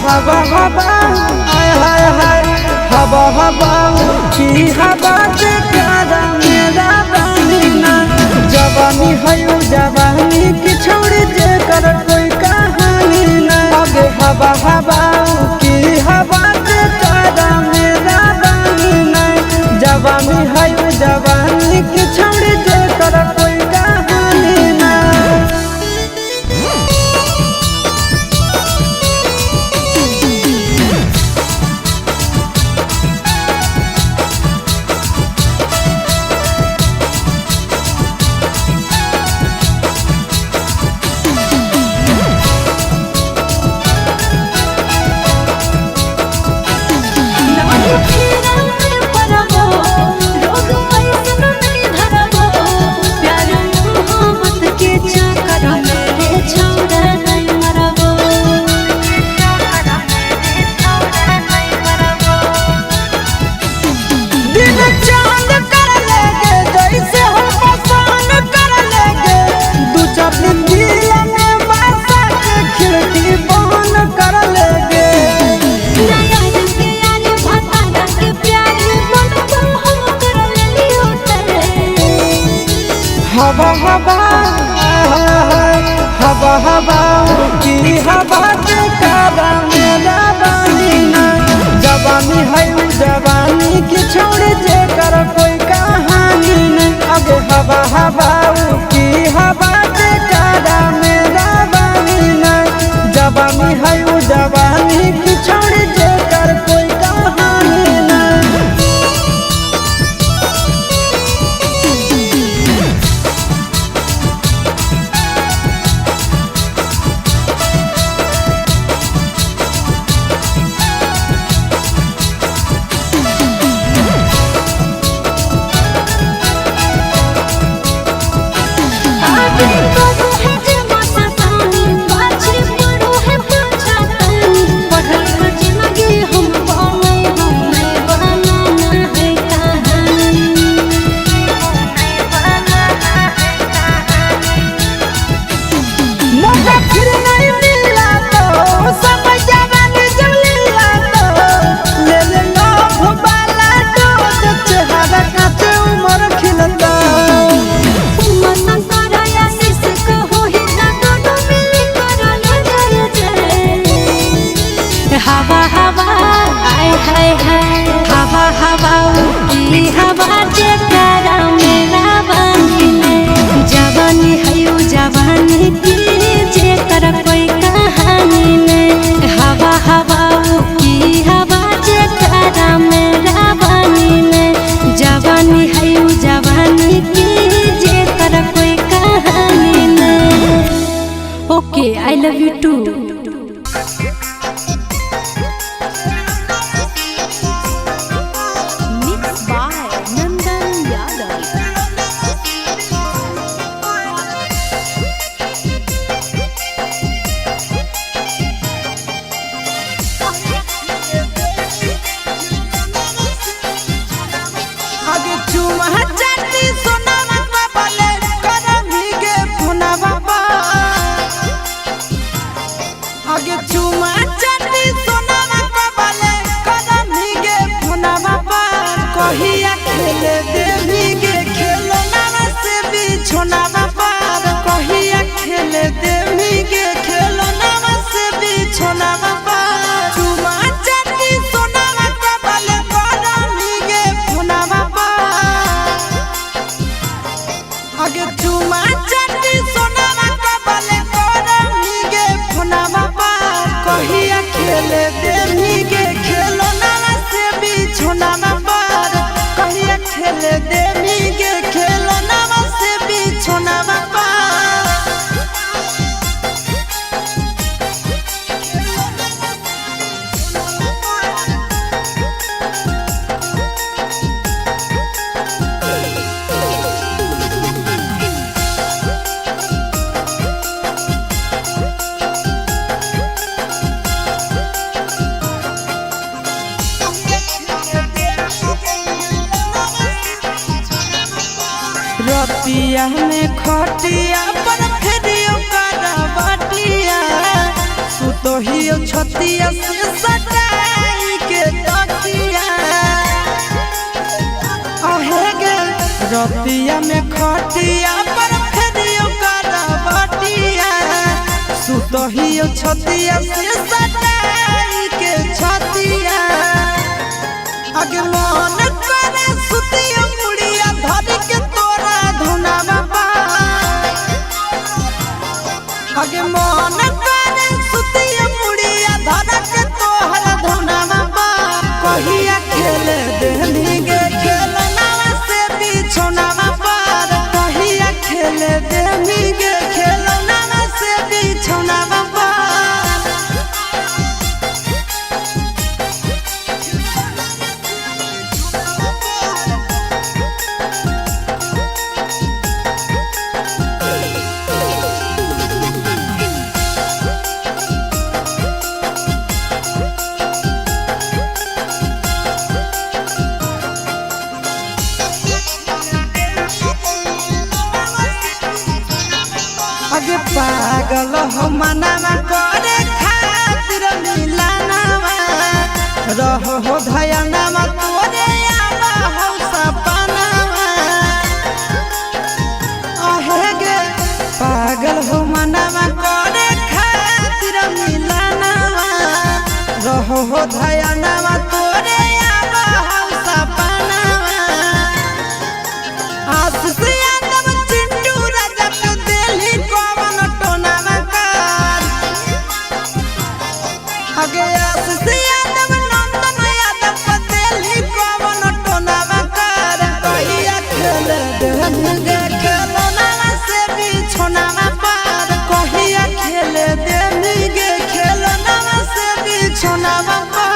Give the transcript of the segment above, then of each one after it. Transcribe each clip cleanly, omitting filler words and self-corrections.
हवा हवा हाय हाय हाय हवा हवा की हवा से प्यारा मेरा बहिना जवानी है जवानी की छोड़ जे कर कोई कहानी ना अबे हवा हवा की हवा से प्यारा मेरा बहिना जवानी है जवानी की छोड़ जे कर कोई कहानी ना। हवा हवा हवा हवा की हवा से प्यारा मेरा बहिना जवानी है जवानी की छोड़ जे कर कोई कहानी नहीं अब हवा हवा की हवा से प्यारा मेरा बहिना जवानी है जवानी की छोड़ जे कर कोई कहानी नहीं। हवा हवा आय हाय हाय हवा हवा की हवा जे प्यारा मेरा बहिना जवानी है जवानी की जे कर कोई कहानी नहीं हवा हवा की हवा जे प्यारा मेरा बहिना जवानी है जवानी की जे कर कोई कहानी नहीं। Okay I love you too. रतिया में खटिया पर फेरियो करवटिया सुतोहियो छतिया से सटाई के तकिया आहे गे रतिया में खटिया पर फेरियो करवटिया सुतोहियो छतिया से सटाई के छतिया आगे मन करे सुतिया मुड़िया धरी के तोरा धुनावा पा आगे मन करे सुतिया मुड़िया धरा के तोहरा धुनावा पा कहिया खेले देनी गे खेलनावा से बिछोनावा पार कहिया खेले देनी गे खेलनावा से बिछोनावा पार आगे पागल हो मनावा करे खातिर मिलानावा रहो हो धयानावा तोरे आवा हो सपनावा आहे गे पागल हो मनावा करे खातिर मिलानावा रहो हो धयानावा तोरे आवा हो सपनावा आशीष यादव चिंटू राजा को दिल्ली कौन टोनावा कर आगे आशीष यादव नंदन यादव को दिल्ली कौन टोनावा कर कहिया खेले देनी गे खेलनावा से बिछोनावा पार कहिया खेले देनी गे खेलनावा से बिछोनावा पार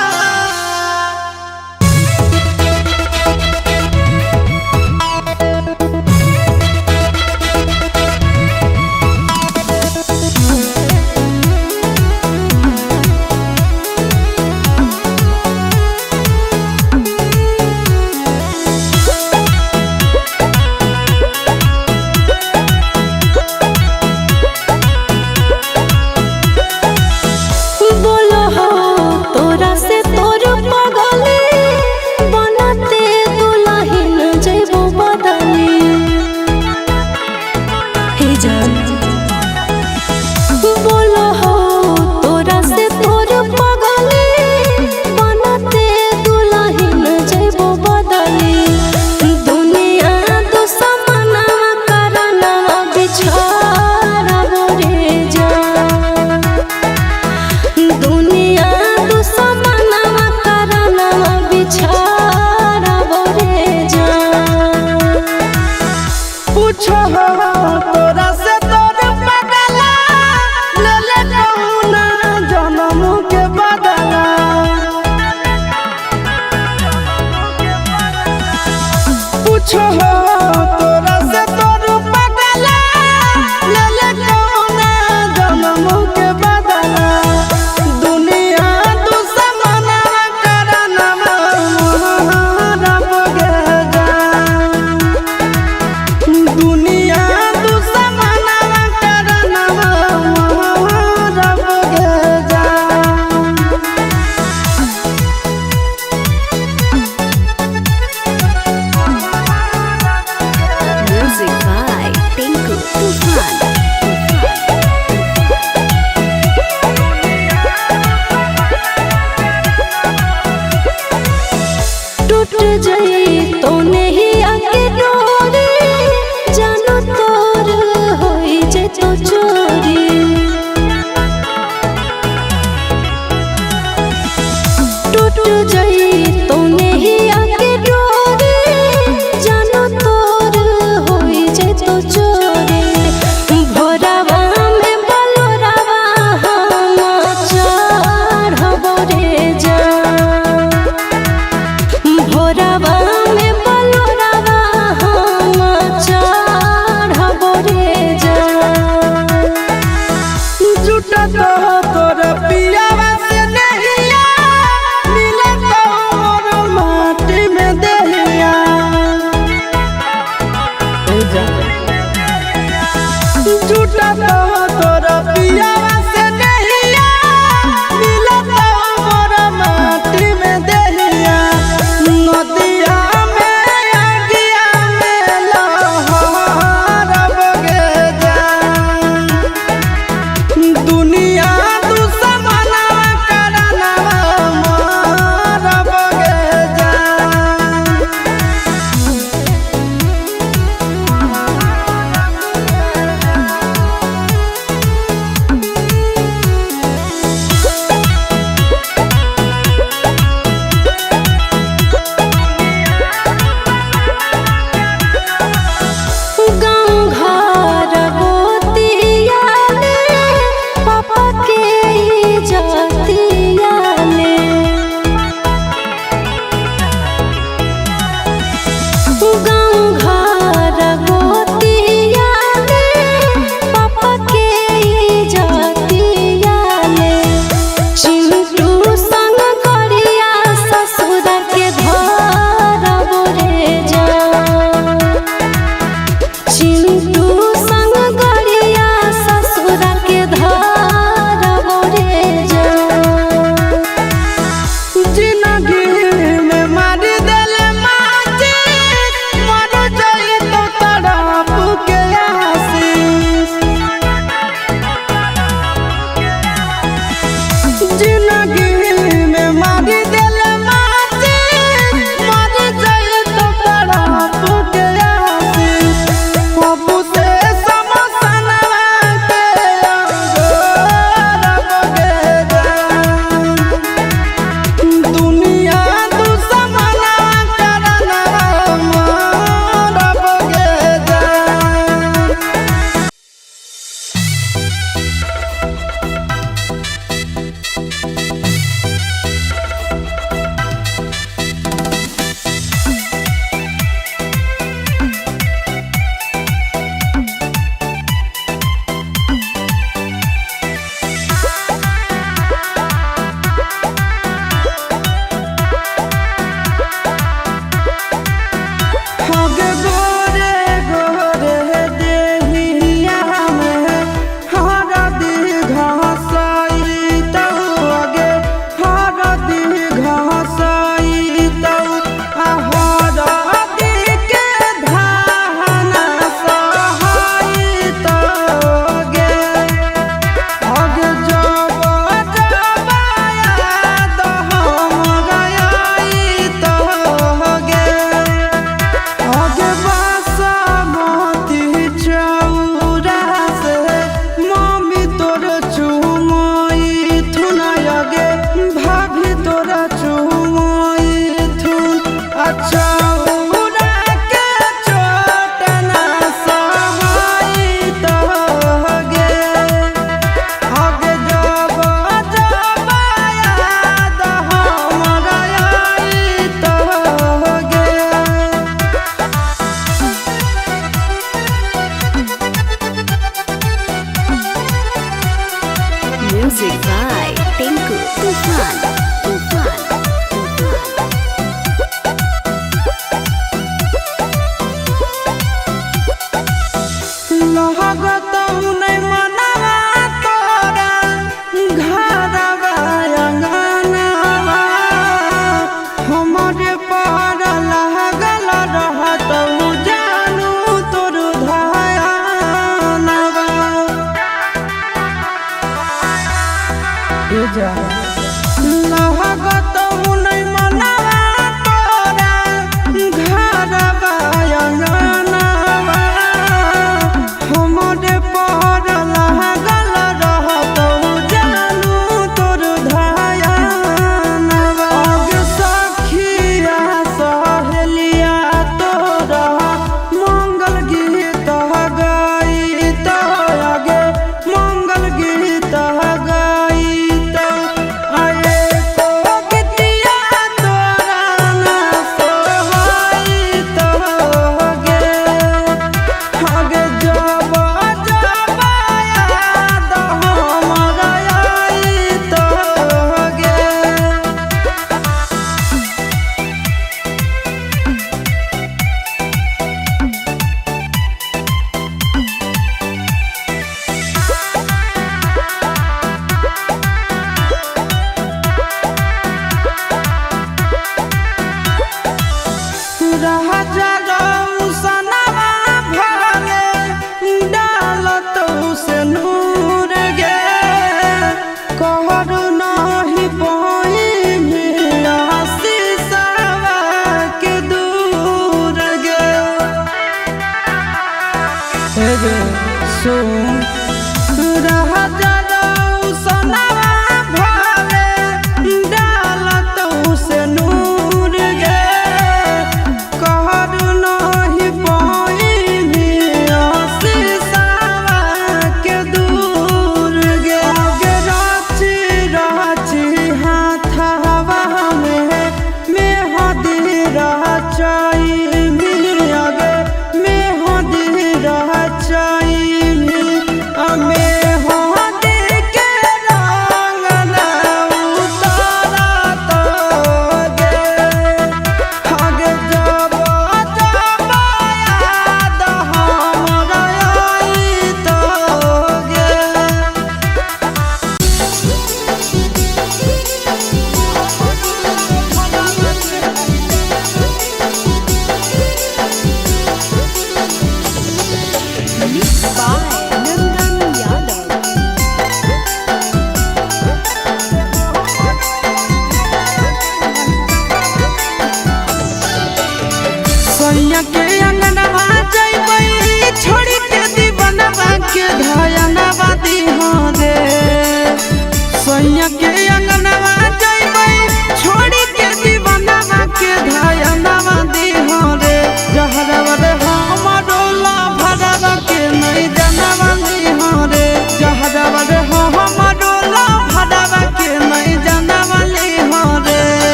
बोलो हो तोरा से तोर पगले बनते दुल्हन जइबो बदली हे जान बोलो हो तोरा से तोर पगले बनते दुल्हन जइबो बदली दुनिया दुश्मनवा करनवा बिछड़बो रे जान दुनिया दुश्मनवा करनवा बिछड़बो रे जान पूछो हो तोरा से तोर पगला ले ले कौना जन्म के बदला पूछो हो तोरा से तोर पगला ले ले कौना जन्म के बदला दुनिया दुश्मनवा करनवा रब गे जान दुनिया दुश्मनवा करनवा रब गे जान म्यूजिक बाय टिंकू तूफान टूट जाई तो नहीं आके डोरी जानो तोर होई जे तो चोरी टूट जाई तो नहीं आके डोरी जानो तोर होई जे तो चोरी भोरावा में बलोरावा हम चढ़बो रे जान भोरावा में बलोरावा हम चढ़बो रे जान झूठा तो तोर पियावा से नहीं मिले तो मोर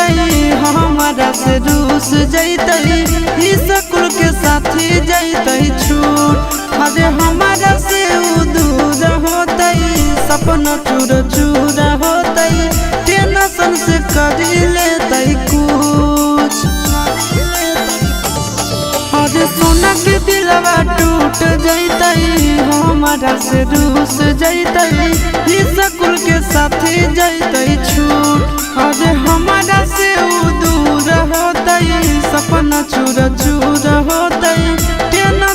हमारा से रूस जैतई ई स्कूल के साथी जैतई छूट अरे हमारा से दूर होतई सपना चूर चूर होतई टेंशन से कर लेतई कुछ अरे सोना के दिलवा टूट जैतई हमारा से रूस जैतई ई स्कूल के साथी जैतई छूट अरे हमारा से दूर होतई सपना चूर चूर होतई टेंशन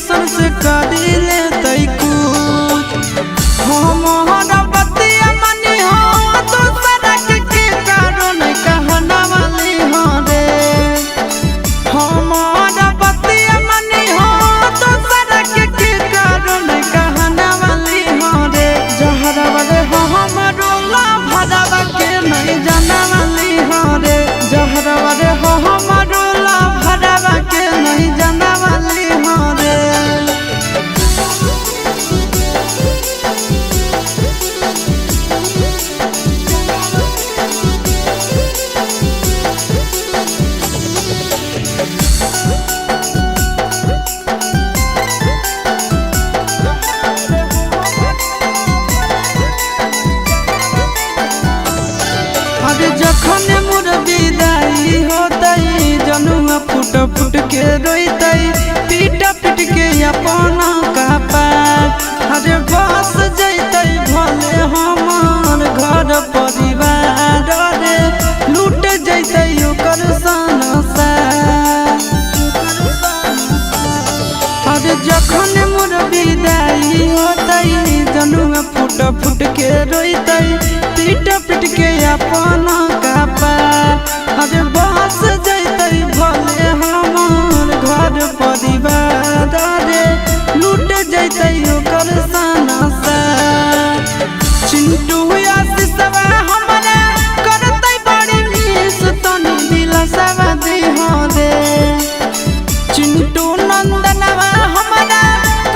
के रोते पीटा पीट के अपना कपार अरे बस जैते भले हमार घर परिवार रे लूट जैते ओकर संसार अरे जखन मोर विदाई होते जनुआ फुट फुट के रोते पीट पीट के अपना कपार अरे बस जैते भले हमार घर परिवार रे लूट जैते ओकर संसार चिंटू आशीषवा हमरा करते बड़ी मिस तनी दिल सब दिहो दे चिंटू नंदनवा हमरा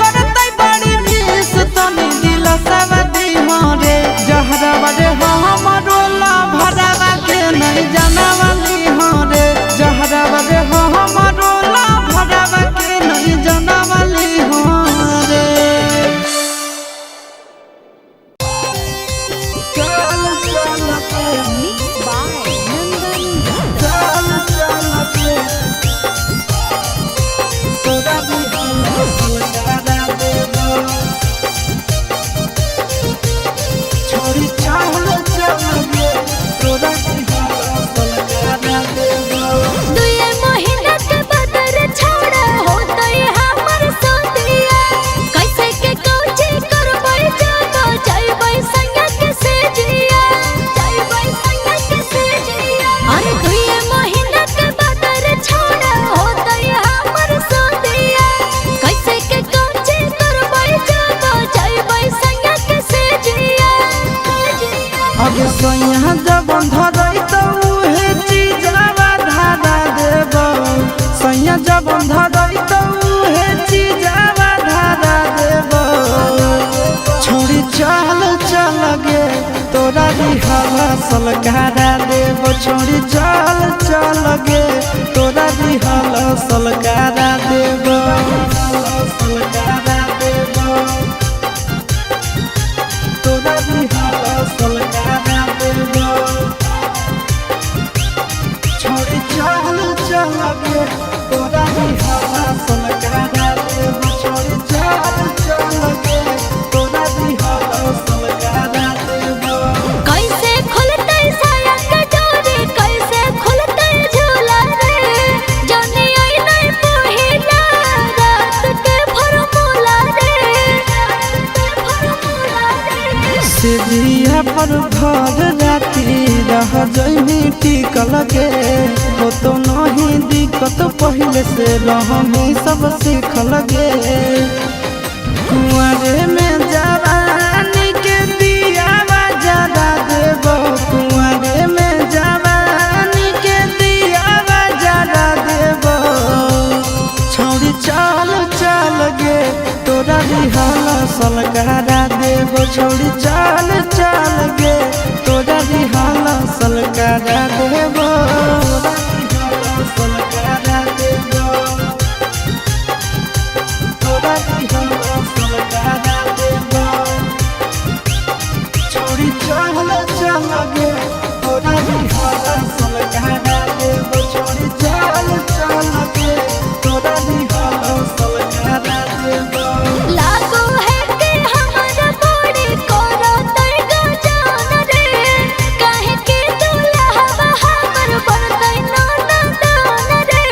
करते बड़ी मिस तनी दिल सब दिहो रे जहरवा रे हमरो ला भरवा के नहीं जानवाली हो रे जहरवा रे हमरो ला भरवा के नहीं जानवाली हो रे चल चल के Mixed by Nandan चल चल के तोरा भी लगा देबो छोड़ी चल चल के तोरा भी लगा देबो दुए महीना के बदर छोड़ा होते हमर सोतिया कैसे के कोची करबै जाबो जाइबै संग के से जिया जाइबै संग के से जिया अरे दुए महीना के बदर छोड़ा होते हमर सोतिया कैसे के कोची करबै जाबो जाइबै संग के से जिया अब सैया जब धरई तो उहे चीजवा धारा देबो सैया जब धरई तो उहे चीजवा धारा देबो छोड़ी चल चल गे तोरा भी हवा सलकारा देबो छोड़ी चल चल गे तोरा भी हवा सलकारा देबो सलकारा देबो तोरा भी हवा सलकारा देबो छोड़ी चल चल गे तोरा भी हवा सलकारा देबो छोड़ी चल चल गे तोरा भी हवा सलकारा देबो कैसे खुलते साया के डोरी कैसे खुलते झूला रे जाने आई नहीं पहिला रात के फॉर्मूला रे सिरिया पर भर राती रह जइनी टिकल गे हो तो नहीं दिक्कत पहले से रहमी सब सीखल गे कुंवारे में जवानी के दियावा जरा देबो कुंवारे में जवानी के दियावा जरा देबो छोड़ी चल चल गे तोरा भी हला सलकारा देबो छोड़ी चल चल गे तोरा भी हला सलकारा देबो सलकारा देबो तोरा भी हला सलकारा देबो छोड़ी चल चल गे तोरा भी हला सलकारा देबो छोड़ी चल चल गे तोरा भी हला सलकारा देबो लागो है कि हमारा बॉडी कोरा तय जान रे काहे के दुल्हा हमर बनतै नाना दान रे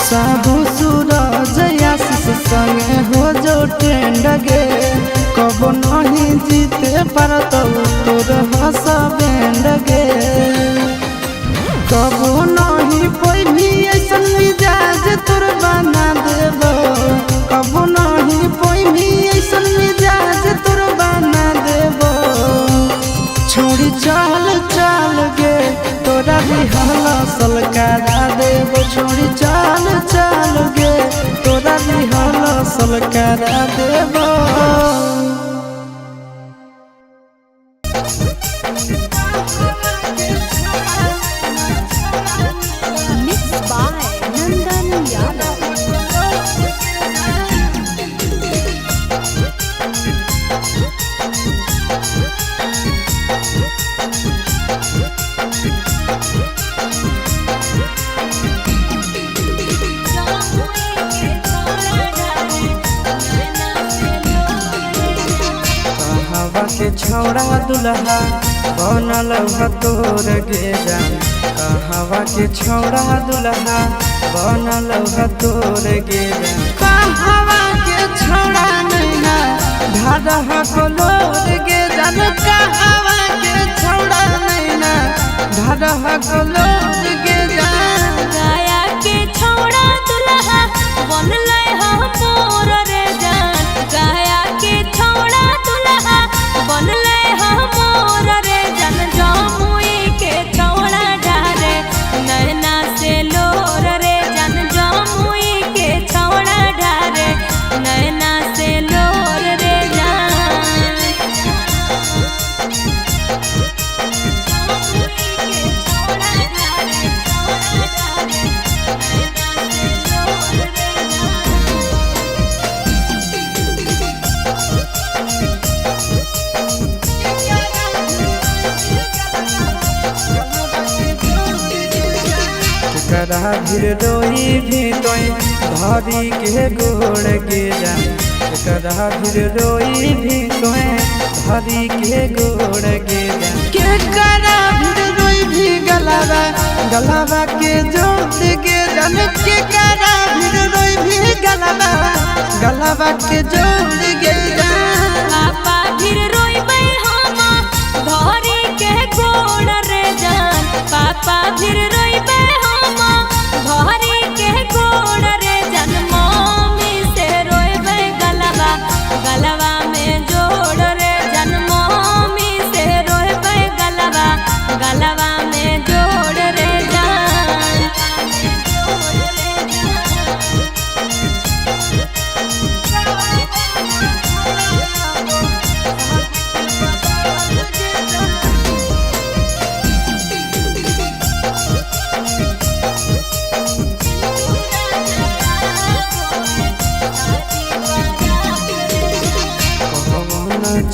साबु सूरज आशीष संगे हो जो ट्रेंड गे कबो नहीं जीते पारतौ तोर हंस बैंड गे कबो नहीं पैभी ऐसन मिजाज तोर बना देबो कबो नहीं पैभी ऐसन मिजाज तोर बना देबो छोड़ी चल चल गे तोरा भी हला सलकारा देबो छोड़ी चल चल गे तोरा भी हला सलकारा देबो Mixed by Nandan Yadav छौड़ा दुल्हा बनल तोर गे जान कहवा के छौड़ा दुल्हा बनल तोर गे जान कहवा के छौड़ा नैना ढारह कलोर गे जान कहवा के छौड़ा नैना ढारह कलोर गे जान गया के छौड़ा दुल्हा बनले मोर रे जान गया के छौड़ा दुल्हा बनले मोर रे जान जमुई के छौड़ा ढारे नैना से लोर रे जान जमुई के छौड़ा ढारे नैना से लोर रे करा भीर रोई भी तोय धरी के गोड़ गे जान करा भीर रोई भी तोय धरी के गोड़ गे जान के करा भीर रोई भी गलावा के जोड़ गे जान के करा भीर रोई भी गलावा के जोड़ गे जान पापा भीर रोइबै हम धरी के गोड़ रे जान पापा भीर रोइबै हम धरी के गोड़ रे जान मम्मी से रोइबै गलवा में जोड़ रे जान मम्मी से रोइबै गलवा में जोड़ रे जान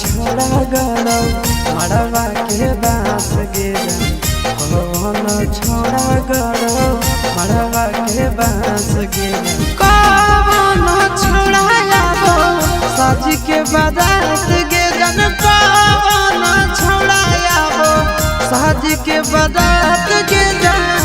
छोड़ा गड़ो मड़वा के बास गे कौन छोड़ा गड़ो मड़वा के बास गे कौन छोड़ा आबो साज के बारात गे जन कौन छोड़ा आबो साज के बारात गे जन